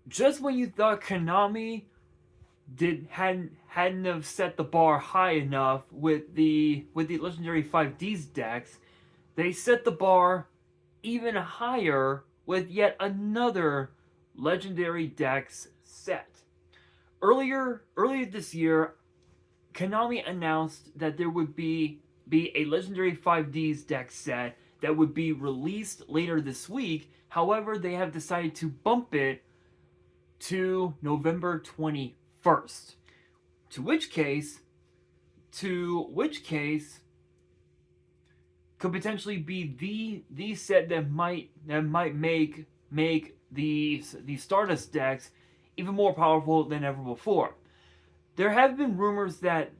just when you thought Konami hadn't have set the bar high enough with the legendary 5Ds decks, they set the bar even higher with yet another legendary dex set. Earlier this year, Konami announced that there would be a legendary 5Ds deck set that would be released later this week. However, they have decided to bump it to November 21st. To which case, to which case could potentially be the set that might make the Stardust decks even more powerful than ever before. There have been rumors that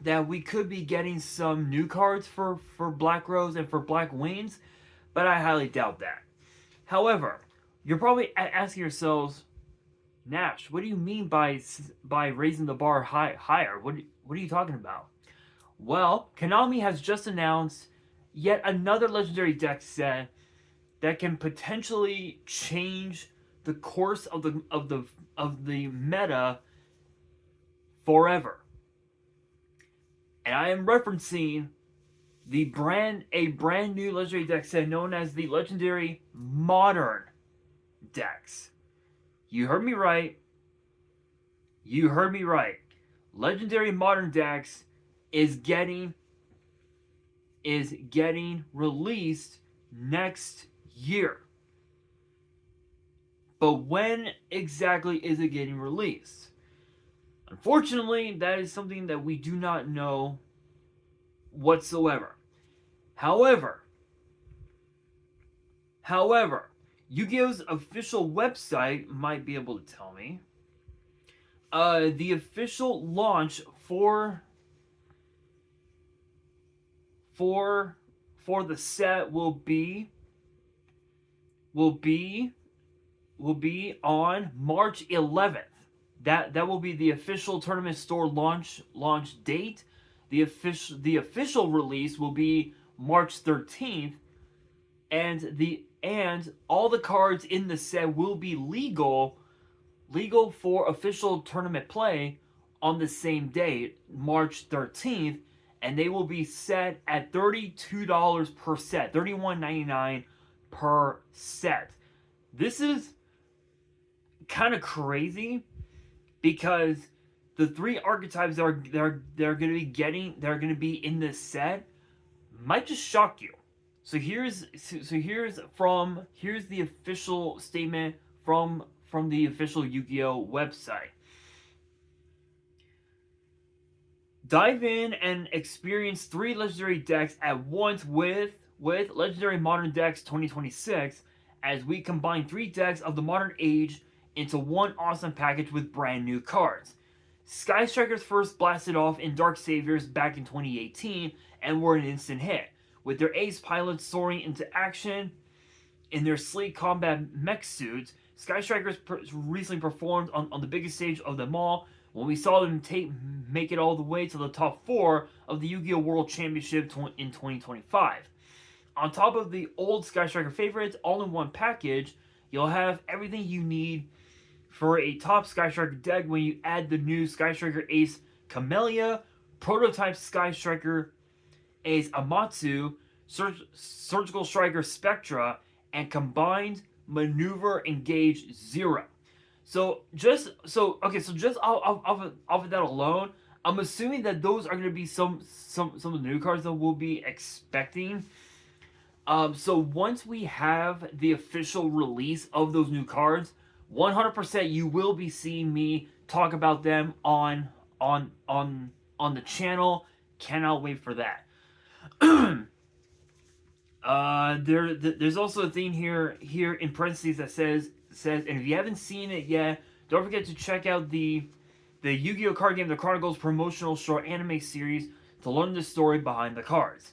that we could be getting some new cards for Black Rose and for Black Wings, but I highly doubt that. However, you're probably asking yourselves, Nash, what do you mean by raising the bar higher? What are you talking about? Well, Konami has just announced yet another legendary deck set that can potentially change the course of the meta forever. And I am referencing a brand new legendary deck set known as the legendary modern decks. You heard me right. You heard me right. Legendary modern decks is getting released next year. But when exactly is it getting released? Unfortunately, that is something that we do not know whatsoever. However, Yu-Gi-Oh's official website might be able to tell me. The official launch for the set will be on March 11th. That will be the official tournament store launch date. The official release will be March 13th, and all the cards in the set will be legal for official tournament play on the same date, March 13th, and they will be set at $32 per set, $31.99 per set. This is kind of crazy because the three archetypes they're going to be in this set might just shock you. So here's the official statement from the official Yu-Gi-Oh website. Dive in and experience 3 legendary decks at once with Legendary Modern Decks 2026 as we combine 3 decks of the modern age into one awesome package with brand new cards. Sky Strikers first blasted off in Dark Saviors back in 2018 and were an instant hit, with their ace pilots soaring into action in their sleek combat mech suits. Sky Strikers recently performed on the biggest stage of them all when we saw them make it all the way to the top 4 of the Yu-Gi-Oh! World Championship in 2025. On top of the old Sky Striker favorites, all in one package, you'll have everything you need for a top Sky Striker deck when you add the new Sky Striker Ace Camellia, Prototype Sky Striker Ace Amatsu, Surgical Striker Spectra, and Combined Maneuver Engage Zero. So just off of that alone, I'm assuming that those are going to be some of the new cards that we'll be expecting. So once we have the official release of those new cards, 100% you will be seeing me talk about them on the channel. Cannot wait for that. There's also a thing here in parentheses that says, and if you haven't seen it yet, don't forget to check out the Yu-Gi-Oh card game, The Chronicles promotional short anime series to learn the story behind the cards.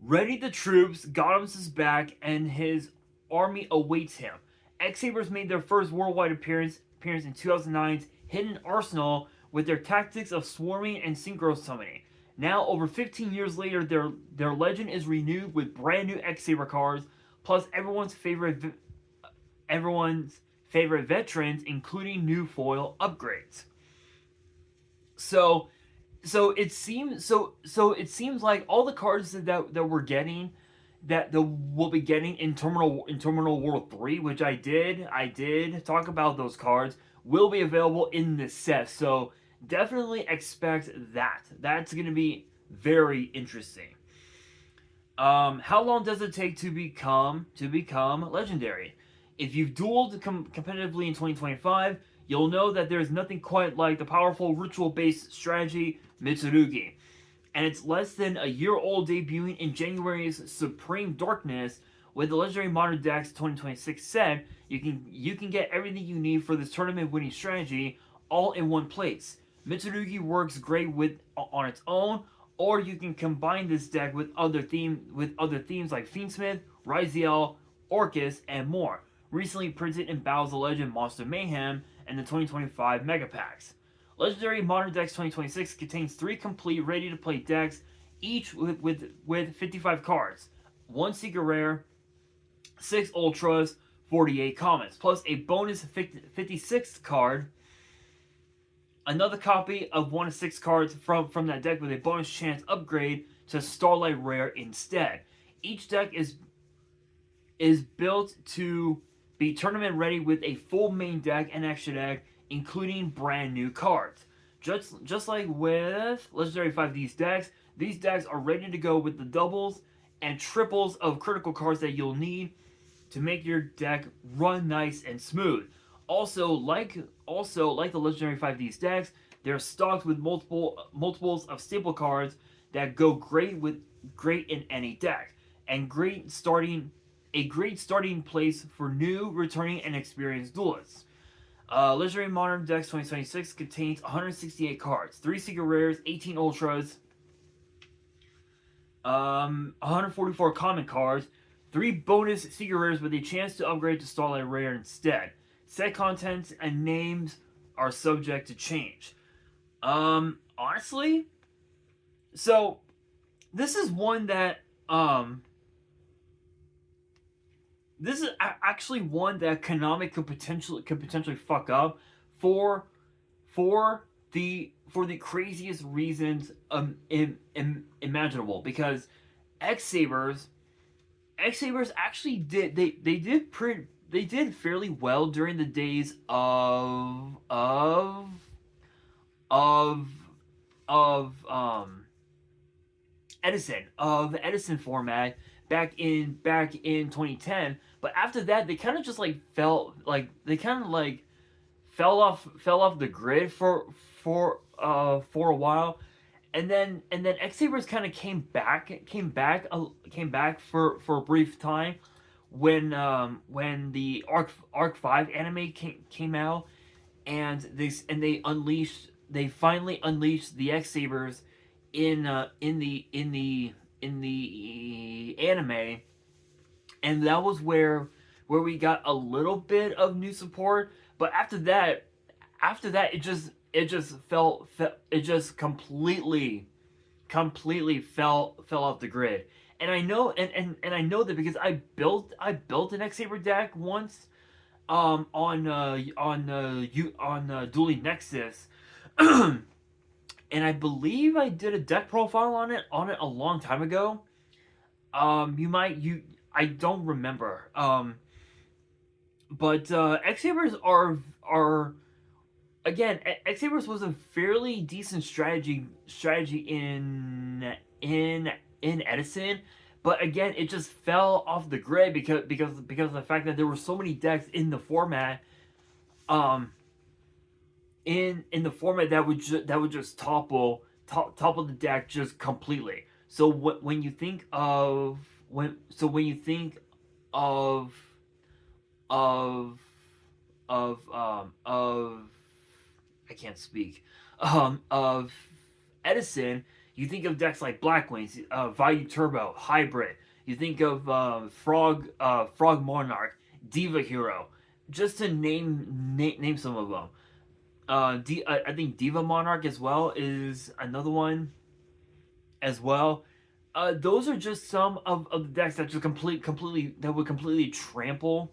Ready the troops, Gotham's is back, and his army awaits him. X-Sabers made their first worldwide appearance in 2009's Hidden Arsenal with their tactics of swarming and synchro summoning. Now, over 15 years later, their legend is renewed with brand new X-Saber cards, plus everyone's favorite everyone's favorite veterans, including new foil upgrades. So it seems like all the cards that we're getting that we'll be getting in Terminal World 3, which I did talk about those cards, will be available in this set. So definitely expect that. That's going to be very interesting. How long does it take to become legendary? If you've dueled competitively in 2025, you'll know that there's nothing quite like the powerful ritual-based strategy Mitsurugi. And it's less than a year old, debuting in January's Supreme Darkness. With the Legendary Modern Decks 2026 set, you can get everything you need for this tournament-winning strategy all in one place. Mitsurugi works great on its own, or you can combine this deck with other themes like Fiendsmith, Ryziel, Orcus, and more. Recently printed in Battles of Legend Monster Mayhem and the 2025 Mega Packs. Legendary Modern Decks 2026 contains 3 complete, ready-to-play decks, each with 55 cards, 1 Secret Rare, 6 Ultras, 48 Commons, plus a bonus 56th card, another copy of 1 of 6 cards from that deck with a bonus chance upgrade to Starlight Rare instead. Each deck is built to be tournament ready with a full main deck and extra deck, including brand new cards. Just like with Legendary 5D's decks, these decks are ready to go with the doubles and triples of critical cards that you'll need to make your deck run nice and smooth. Also, like the Legendary 5D's decks, they're stocked with multiples of staple cards that go great in any deck, and a great starting place for new, returning, and experienced duelists. Legendary Modern Decks 2026 contains 168 cards, 3 Secret Rares, 18 Ultras, 144 common cards, 3 bonus Secret Rares with a chance to upgrade to Starlight Rare instead. Set contents and names are subject to change. Honestly, so this is one that this is actually one that Konami could potentially fuck up for the craziest reasons imaginable, because X-Sabers actually did fairly well during the days of Edison format back in 2010. But after that, they kind of just fell off the grid for a while, and then X-Sabers kind of came back for a brief time when the Arc 5 anime came out, and they finally unleashed the X-Sabers in the anime, and that was where we got a little bit of new support. But after that it just completely fell off the grid. And I know and I know that because I built an X-Saber deck once on Dueling Nexus. And I believe I did a deck profile on it a long time ago. I don't remember. But X-Sabers are again, X-Sabers was a fairly decent strategy in Edison, but again, it just fell off the grid because of the fact that there were so many decks in the format. In the format that would just topple the deck just completely. So when you think of I can't speak of Edison, you think of decks like Blackwings, Value Turbo, Hybrid. You think of Frog Monarch, Diva Hero, just to name some of them. I think Diva Monarch as well is another one as well. Those are just some of the decks that just completely trample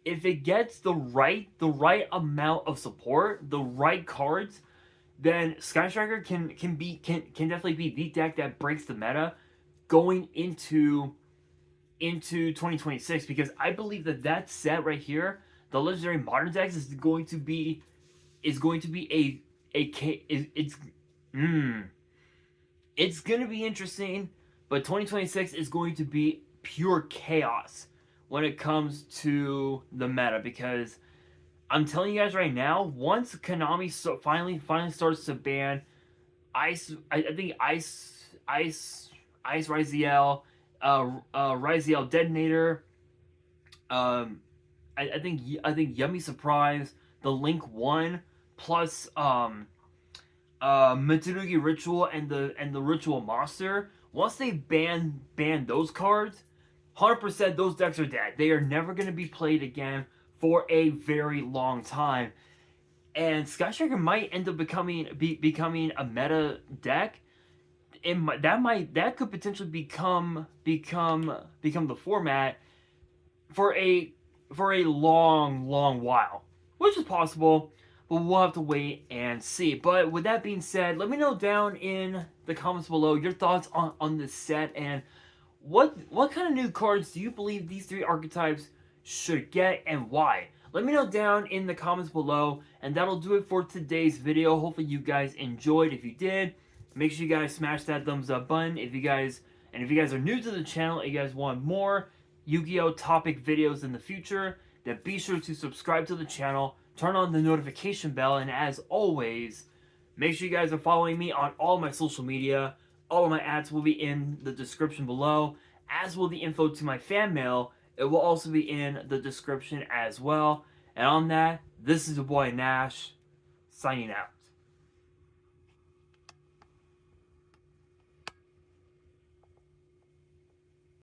if it gets the right amount of support, the right cards, then Sky Striker can definitely be the deck that breaks the meta going into 2026, because I believe that that set right here, the legendary modern decks, is going to be mm, it's going to be interesting, but 2026 is going to be pure chaos when it comes to the meta, because I'm telling you guys right now, once Konami finally starts to ban I think Ice Ryziel, Ryziel Detonator, I think Yummy Surprise, the Link One, plus Mitsurugi Ritual and the Ritual Monster. Once they ban those cards, 100% those decks are dead. They are never going to be played again for a very long time. And Sky Striker might end up becoming a meta deck. That could potentially become the format for a long while, which is possible, but we'll have to wait and see. But with that being said, let me know down in the comments below your thoughts on this set, and what kind of new cards do you believe these three archetypes should get, and why? Let me know down in the comments below, and that'll do it for today's video. Hopefully you guys enjoyed. If you did, make sure you guys smash that thumbs up button. If you guys are new to the channel and you guys want more Yu-Gi-Oh topic videos in the future, then be sure to subscribe to the channel, turn on the notification bell, and as always, make sure you guys are following me on all my social media. All of my ads will be in the description below, as will the info to my fan mail. It will also be in the description as well. And on that, this is your boy Nash, signing out.